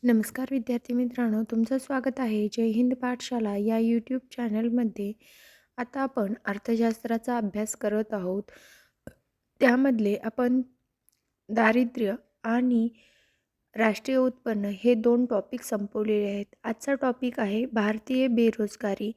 नमस्कार विद्यार्थी मित्रांनो, तुमचं स्वागत आहे जय हिंद पाठशाला या यूट्यूब चॅनलमध्ये. आता आपण अर्थशास्त्राचा अभ्यास करत आहोत. त्यामधले आपण दारिद्र्य आणि राष्ट्रीय उत्पन्न हे 2 टॉपिक संपवलेले आहेत. आजचा टॉपिक आहे भारतीय बेरोजगारी.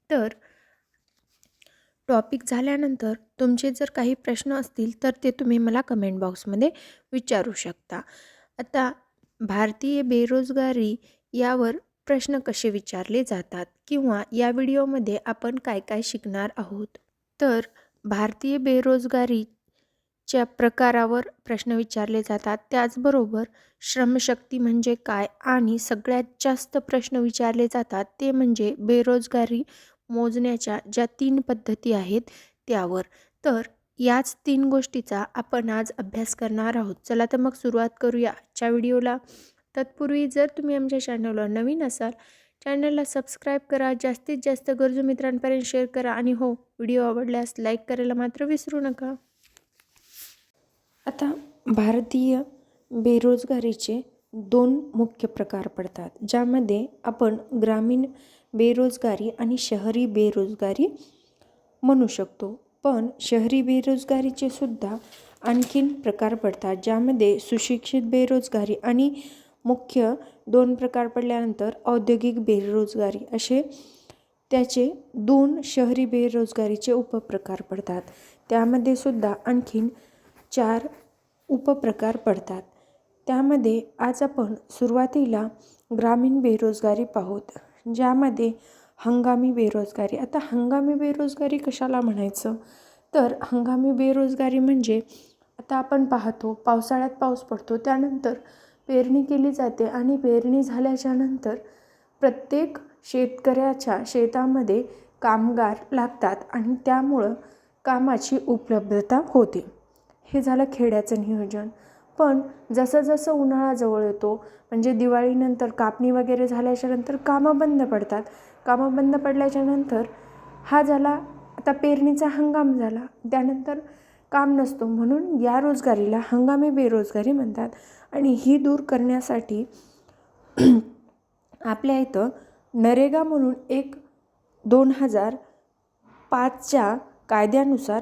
तर टॉपिक झाल्यानंतर तुमचे जर काही प्रश्न असतील तर ते तुम्ही मला कमेंट बॉक्समध्ये विचारू शकता. आता भारतीय बेरोजगारी यावर प्रश्न कसे विचारले जातात किंवा या व्हिडिओमध्ये आपण काय काय शिकणार आहोत. तर भारतीय बेरोजगारीच्या प्रकारावर प्रश्न विचारले जातात. त्याचबरोबर श्रमशक्ती म्हणजे काय आणि सगळ्यात जास्त प्रश्न विचारले जातात ते म्हणजे बेरोजगारी मोजण्याच्या ज्या 3 पद्धती आहेत त्यावर. तर याच 3 गोष्टीचा आपण आज अभ्यास करणार आहोत. चला तर मग सुरुवात करूया आजच्या व्हिडिओला. तत्पूर्वी जर तुम्ही आमच्या चॅनलवर नवीन असाल, चॅनलला सबस्क्राईब करा, जास्तीत जास्त गरजू मित्रांपर्यंत शेअर करा आणि हो, व्हिडिओ आवडल्यास लाईक करायला मात्र विसरू नका. आता भारतीय बेरोजगारीचे 2 मुख्य प्रकार पडतात, ज्यामध्ये आपण ग्रामीण बेरोजगारी आणि शहरी बेरोजगारी म्हणू शकतो. पण शहरी बेरोजगारीचे सुद्धा आणखीन प्रकार पडतात, ज्यामध्ये सुशिक्षित बेरोजगारी आणि मुख्य 2 प्रकार पडल्यानंतर औद्योगिक बेरोजगारी असे त्याचे 2 शहरी बेरोजगारीचे उपप्रकार पडतात. त्यामध्ये सुद्धा आणखीन 4 उपप्रकार पडतात. त्यामध्ये आज आपण सुरुवातीला ग्रामीण बेरोजगारी पाहूत, ज्यामध्ये हंगामी बेरोजगारी. आता हंगामी बेरोजगारी कशाला म्हणायचं, तर हंगामी बेरोजगारी म्हणजे आता आपण पाहतो पावसाळ्यात पाऊस पडतो, त्यानंतर पेरणी केली जाते आणि पेरणी झाल्याच्या नंतर प्रत्येक शेतकऱ्याच्या शेतामध्ये कामगार लागतात आणि त्यामुळं कामाची उपलब्धता होते. हे झालं खेड्याचं नियोजन. पण जसं जसं उन्हाळा जवळ येतो, म्हणजे दिवाळीनंतर कापणी वगैरे झाल्याच्या नंतर कामं बंद पडतात. कामं बंद पडल्याच्या नंतर हा झाला आता पेरणीचा हंगाम झाला, त्यानंतर काम नसतो, म्हणून या रोजगारीला हंगामी बेरोजगारी म्हणतात. आणि ही दूर करण्यासाठी आपल्या इथं नरेगा म्हणून एक 2005च्या कायद्यानुसार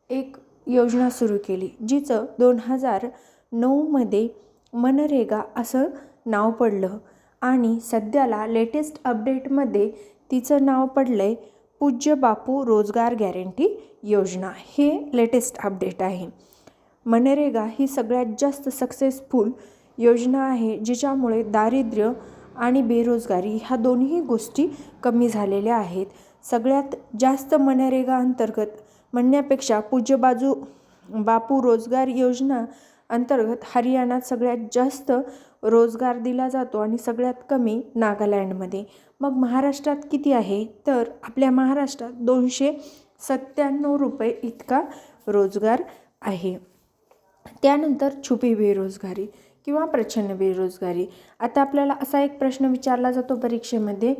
एक योजना सुरू केली, जिचं 2009मध्ये मनरेगा असं नाव पडलं आणि सध्याला लेटेस्ट अपडेटमध्ये तिचं नाव पडलं आहे पूज्य बापू रोजगार गॅरंटी योजना. हे लेटेस्ट अपडेट आहे. मनरेगा ही सगळ्यात जास्त सक्सेसफुल योजना आहे, जिच्यामुळे दारिद्र्य आणि बेरोजगारी ह्या दोन्ही गोष्टी कमी झालेल्या आहेत. सगळ्यात जास्त मनरेगा अंतर्गत म्हणण्यापेक्षा पूज्य बापू रोजगार योजना अंतर्गत हरियाणात सगळ्यात जास्त रोजगार दिला जातो आणि सगळ्यात कमी नागालँडमध्ये. मग महाराष्ट्रात किती आहे, तर आपल्या महाराष्ट्रात 297 रुपये इतका रोजगार आहे. त्यानंतर छुपी बेरोजगारी किंवा प्रच्छन्न बेरोजगारी. आता आपल्याला असा एक प्रश्न विचारला जातो परीक्षेमध्ये,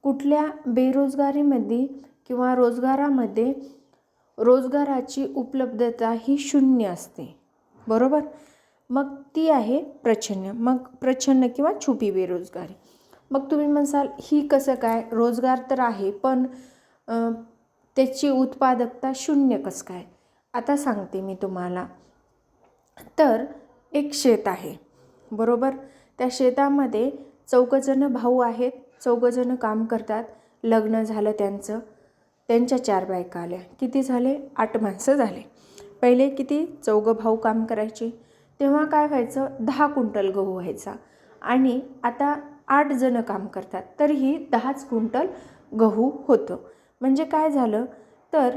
कुठल्या बेरोजगारीमध्ये किंवा रोजगारामध्ये रोजगाराची उपलब्धता ही 0 असते, बरोबर? मग ती आहे प्रच्छन्न. मग प्रच्छन्न किंवा छुपी बेरोजगारी. मग तुम्ही म्हणसाल ही कसं काय, रोजगार तर आहे पण त्याची उत्पादकता 0 कसं काय? आता सांगते मी तुम्हाला. तर एक शेत आहे, बरोबर? त्या शेतामध्ये 4 जण भाऊ आहेत, 4 जण काम करतात. लग्न झालं त्यांचं, त्यांच्या 4 बायका आल्या. किती झाले? 8 माणसं झाले. पहिले किती 4 भाऊ काम करायचे, तेव्हा काय व्हायचं, 10 क्विंटल गहू व्हायचा. आणि आता 8 जण काम करतात, तरीही 10च क्विंटल गहू होतं. म्हणजे काय झालं, तर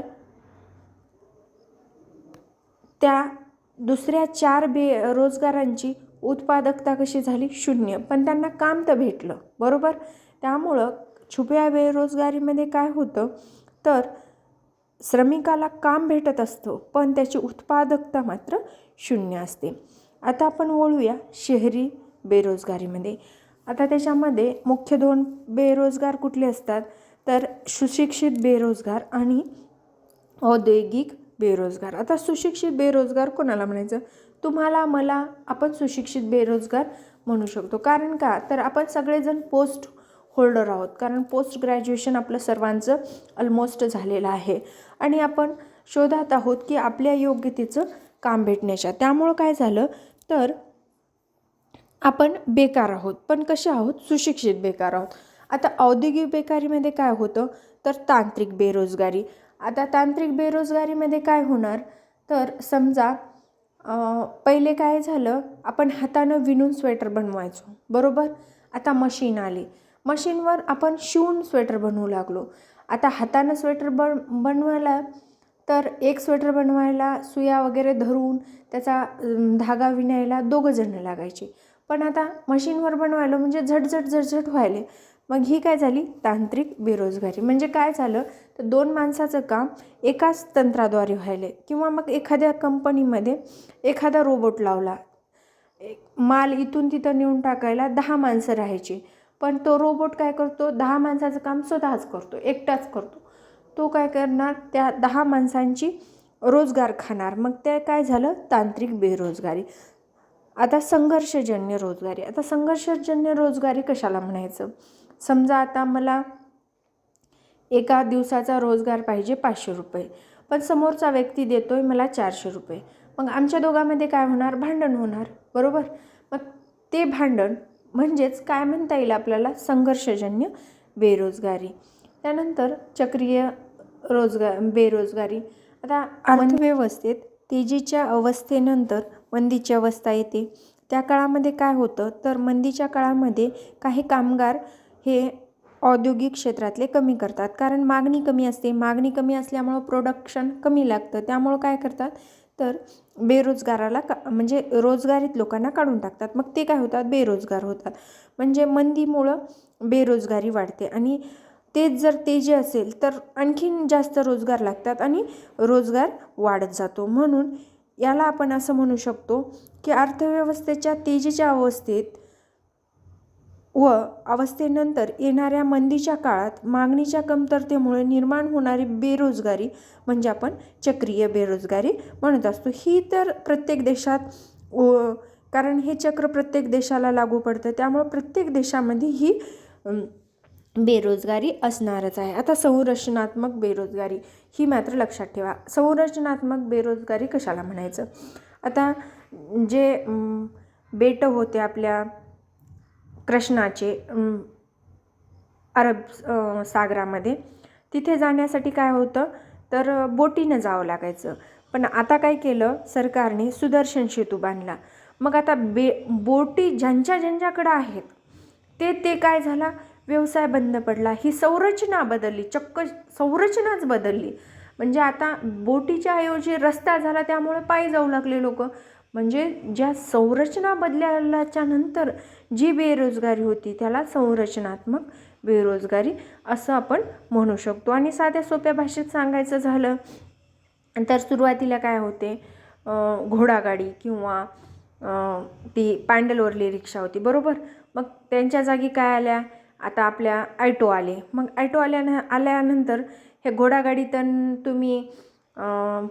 त्या दुसऱ्या 4 बेरोजगारांची उत्पादकता कशी झाली? 0. पण त्यांना काम तर भेटलं, बरोबर? त्यामुळं छुप्या बेरोजगारीमध्ये काय होतं, तर श्रमिकाला काम भेटत असतं पण त्याची उत्पादकता मात्र 0 असते. आता आपण वळूया शहरी बेरोजगारीमध्ये. आता त्याच्यामध्ये मुख्य 2 बेरोजगार कुठले असतात, तर सुशिक्षित बेरोजगार आणि औद्योगिक बेरोजगार. आता सुशिक्षित बेरोजगार कोणाला म्हणायचं, तुम्हाला मला आपण सुशिक्षित बेरोजगार म्हणू शकतो. कारण का, तर आपण सगळेजण पोस्ट होल्डर आहोत, कारण पोस्ट ग्रॅज्युएशन आपलं सर्वांचं ऑलमोस्ट झालेलं आहे आणि आपण शोधात आहोत की आपल्या योग्यतेचं काम भेटण्याच्या. त्यामुळं काय झालं तर आपण बेकार आहोत, पण कसे आहोत, सुशिक्षित बेकार आहोत. आता औद्योगिक बेकारीमध्ये काय होतं तर तांत्रिक बेरोजगारी. आता तांत्रिक बेरोजगारीमध्ये काय होणार तर समजा पहिले काय झालं, आपण हातानं विणून स्वेटर बनवायचो, बरोबर. आता मशीन आली, मशीनवर आपण शिवून स्वेटर बनवू लागलो. आता हातानं स्वेटर बनवायला तर एक स्वेटर बनवायला सुया वगैरे धरून त्याचा धागा विणायला 2 जण लागायचे, पण आता मशीनवर बनवायला म्हणजे झटझट व्हायले. मग ही काय झाली, तांत्रिक बेरोजगारी. म्हणजे काय झालं तर 2 माणसाचं काम एकाच तंत्राद्वारे व्हायले. किंवा मग एखाद्या कंपनीमध्ये एखादा रोबोट लावला, माल इथून तिथं नेऊन टाकायला 10 माणसं राहायची, पण तो रोबोट काय करतो, 10 माणसाचं काम स्वतःच करतो, एकटाच करतो. तो काय करणार, त्या 10 माणसांची रोजगार खाणार. मग ते काय झालं, तांत्रिक बेरोजगारी. आता संघर्षजन्य रोजगारी. आता संघर्षजन्य रोजगारी कशाला म्हणायचं, समजा आता मला एका दिवसाचा रोजगार पाहिजे 500 रुपये, पण समोरचा व्यक्ती देतोय मला 400 रुपये. मग आमच्या दोघांमध्ये काय होणार, भांडण होणार, बरोबर. मग ते भांडण म्हणजेच काय म्हणता येईल आपल्याला, संघर्षजन्य बेरोजगारी. त्यानंतर चक्रीय बेरोजगारी. आता अर्थव्यवस्थेत तेजीच्या अवस्थेनंतर मंदीची अवस्था येते. त्या काळामध्ये काय होतं तर मंदीच्या काळामध्ये काही कामगार हे औद्योगिक क्षेत्रातले कमी करतात, कारण मागणी कमी असते. मागणी कमी असल्यामुळं प्रोडक्शन कमी लागतं. त्यामुळं काय करतात तर बेरोजगाराला म्हणजे रोजगारीत लोकांना काढून टाकतात. मग ते काय होतात, बेरोजगार होतात. म्हणजे मंदीमुळं बेरोजगारी वाढते आणि तेच जर तेजी असेल तर आणखीन जास्त रोजगार लागतात आणि रोजगार वाढत जातो. म्हणून याला आपण असं म्हणू शकतो की अर्थव्यवस्थेच्या तेजीच्या अवस्थेत व अवस्थेनंतर येणाऱ्या मंदीच्या काळात मागणीच्या कमतरतेमुळे निर्माण होणारी बेरोजगारी म्हणजे आपण चक्रीय बेरोजगारी म्हणत असतो. ही तर प्रत्येक देशात कारण हे चक्र प्रत्येक देशाला लागू पडतं, त्यामुळे प्रत्येक देशामध्ये ही बेरोजगारी असणारच आहे. आता संरचनात्मक बेरोजगारी ही मात्र लक्षात ठेवा. संरचनात्मक बेरोजगारी कशाला म्हणायचं, आता जे बेट होते आपल्या कृष्णाचे अरब सागरामध्ये, तिथे जाण्यासाठी काय होतं तर बोटीनं जावं लागायचं. पण आता काय केलं सरकारने, सुदर्शन सेतू बांधला. मग आता बोटी ज्यांच्याकडं आहेत ते काय झाला, व्यवसाय बंद पडला. ही संरचना बदलली, चक्क संरचनाच बदलली. म्हणजे आता बोटीच्या ऐवजी रस्ता झाला, त्यामुळे पायी जाऊ लागले लोक. म्हणजे ज्या संरचना बदलल्याच्या नंतर जी बेरोजगारी होती त्याला संरचनात्मक बेरोजगारी असं आपण म्हणू शकतो. आणि साध्या सोप्या भाषेत सांगायचं झालं तर सुरुवातीला काय होते, घोडागाडी किंवा ती पॅन्डलवरली रिक्षा होती, बरोबर. मग त्यांच्या जागी काय आल्या, आता आपल्या ॲटो आले. मग ॲटो आल्यानंतर हे घोडागाडीतून तुम्ही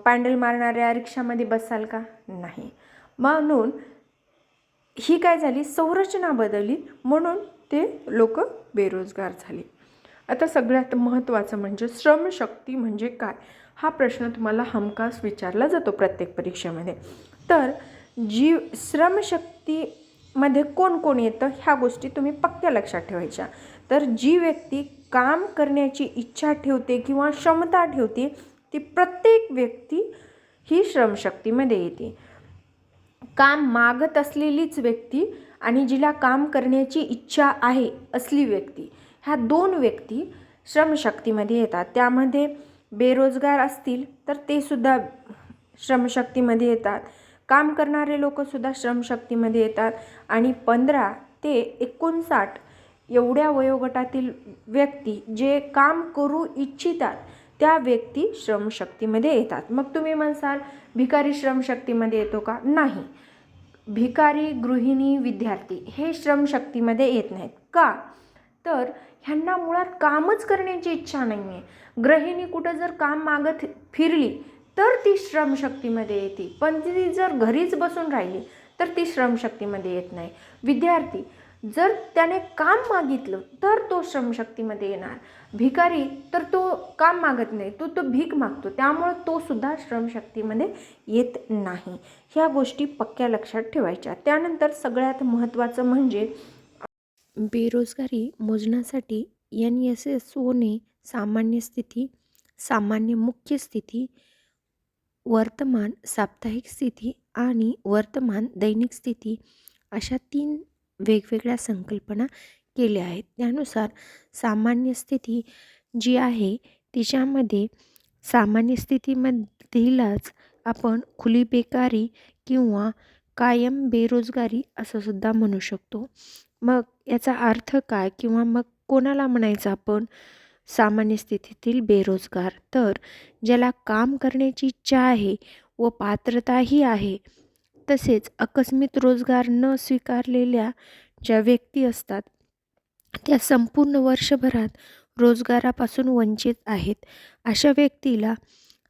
पॅन्डल मारणाऱ्या रिक्षामध्ये बसाल का, नाही. म्हणून ही काय झाली, संरचना बदलली, म्हणून ते लोक बेरोजगार झाले. आता सगळ्यात महत्त्वाचं म्हणजे श्रमशक्ती म्हणजे काय, हा प्रश्न तुम्हाला हमखास विचारला जातो प्रत्येक परीक्षेमध्ये. तर श्रमशक्तीमध्ये कोण कोण येतं ह्या गोष्टी तुम्ही पक्क्या लक्षात ठेवायच्या. तर जी व्यक्ती काम करण्याची इच्छा ठेवते किंवा क्षमता ठेवते ती प्रत्येक व्यक्ती ही श्रमशक्तीमध्ये येते. काम मागत असलेलीच व्यक्ती आणि जिला काम करण्याची इच्छा आहे असली व्यक्ती, ह्या 2 व्यक्ती श्रमशक्तीमध्ये येतात. त्यामध्ये बेरोजगार असतील तर ते सुद्धा श्रमशक्तीमध्ये येतात, काम करणारे लोकसुद्धा श्रमशक्तीमध्ये येतात. आणि 15 ते 59 एवढ्या वयोगटातील व्यक्ती जे काम करू इच्छितात त्या व्यक्ती श्रमशक्तीमध्ये येतात. मग तुम्ही म्हणसाल भिकारी श्रमशक्तीमध्ये येतो का, नाही. भिकारी, गृहिणी, विद्यार्थी हे श्रमशक्तीमध्ये येत नाहीत. का तर ह्यांना मुळात कामच करण्याची इच्छा नाही आहे. गृहिणी कुठं जर काम मागत फिरली तर ती श्रमशक्तीमध्ये येते, पण ती जर घरीच बसून राहिली तर ती श्रमशक्तीमध्ये येत नाही. विद्यार्थी जर त्याने काम मागितलं तर तो श्रमशक्तीमध्ये येणार. भिकारी तर तो काम मागत नाही, तो भीक मागतो, त्यामुळं तो सुद्धा श्रमशक्तीमध्ये येत नाही. ह्या गोष्टी पक्क्या लक्षात ठेवायच्या. त्यानंतर सगळ्यात महत्त्वाचं म्हणजे बेरोजगारी मोजण्यासाठी NSSOने सामान्य स्थिती, सामान्य मुख्य स्थिती, वर्तमान साप्ताहिक स्थिती आणि वर्तमान दैनिक स्थिती अशा 3 वेगवेगळ्या संकल्पना केल्या आहेत. त्यानुसार सामान्य स्थिती जी आहे तिच्यामध्ये सामान्य स्थितीमधीलच आपण खुली बेकारी किंवा कायम बेरोजगारी असं सुद्धा म्हणू शकतो. मग याचा अर्थ काय किंवा मग कोणाला म्हणायचं आपण सामान्य स्थितीतील बेरोजगार? तर ज्याला काम करण्याची इच्छा आहे व पात्रताही आहे, तसेच आकस्मिक रोजगार न स्वीकारलेल्या ज्या व्यक्ती असतात त्या संपूर्ण वर्षभरात रोजगारापासून वंचित आहेत. अशा व्यक्तीला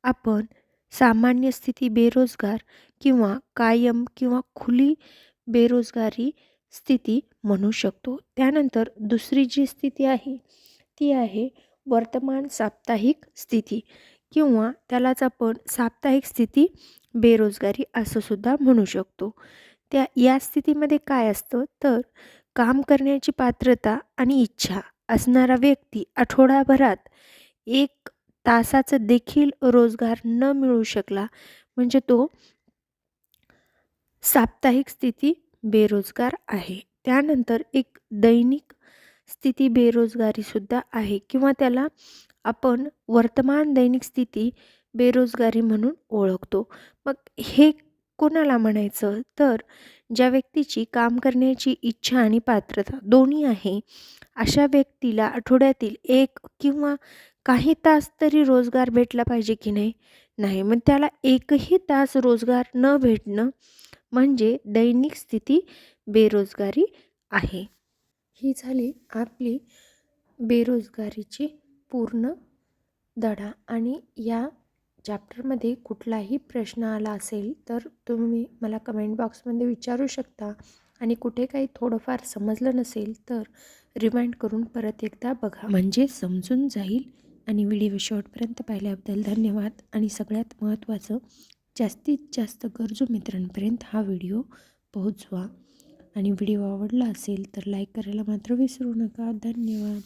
आपण सामान्य स्थिती बेरोजगार किंवा कायम किंवा खुली बेरोजगारी स्थिती म्हणू शकतो. त्यानंतर दुसरी जी स्थिती आहे ती आहे वर्तमान साप्ताहिक स्थिती किंवा त्यालाच आपण साप्ताहिक स्थिती बेरोजगारी असं सुद्धा म्हणू शकतो. या स्थितीमध्ये काय असतं तर काम करण्याची पात्रता आणि इच्छा असणारा व्यक्ती आठवडाभरात 1 तासाचा देखील रोजगार न मिळू शकला म्हणजे तो साप्ताहिक स्थिती बेरोजगार आहे. त्यानंतर एक दैनिक स्थिती बेरोजगारीसुद्धा आहे किंवा त्याला आपण वर्तमान दैनिक स्थिती बेरोजगारी म्हणून ओळखतो. मग हे कोणाला म्हणायचं तर ज्या व्यक्तीची काम करण्याची इच्छा आणि पात्रता दोन्ही आहे अशा व्यक्तीला आठवड्यातील 1 किंवा काही तास तरी रोजगार भेटला पाहिजे की नाही? नाही. मग त्याला 1ही तास रोजगार न भेटणं म्हणजे दैनिक स्थिती बेरोजगारी आहे. ही झाली आपली बेरोजगारीची पूर्ण धडा. आणि या चॅप्टरमध्ये कुठलाही प्रश्न आला असेल तर तुम्ही मला कमेंट बॉक्समध्ये विचारू शकता आणि कुठे काही थोडंफार समजलं नसेल तर रिमाइंड करून परत एकदा बघा म्हणजे समजून जाईल. आणि व्हिडिओ शेवटपर्यंत पाहिल्याबद्दल धन्यवाद. आणि सगळ्यात महत्त्वाचं जास्तीत जास्त गरजू मित्रांपर्यंत हा व्हिडिओ पोहोचवा. आणि व्हिडिओ आवडला असेल तर लाईक करायला मात्र विसरू नका. धन्यवाद.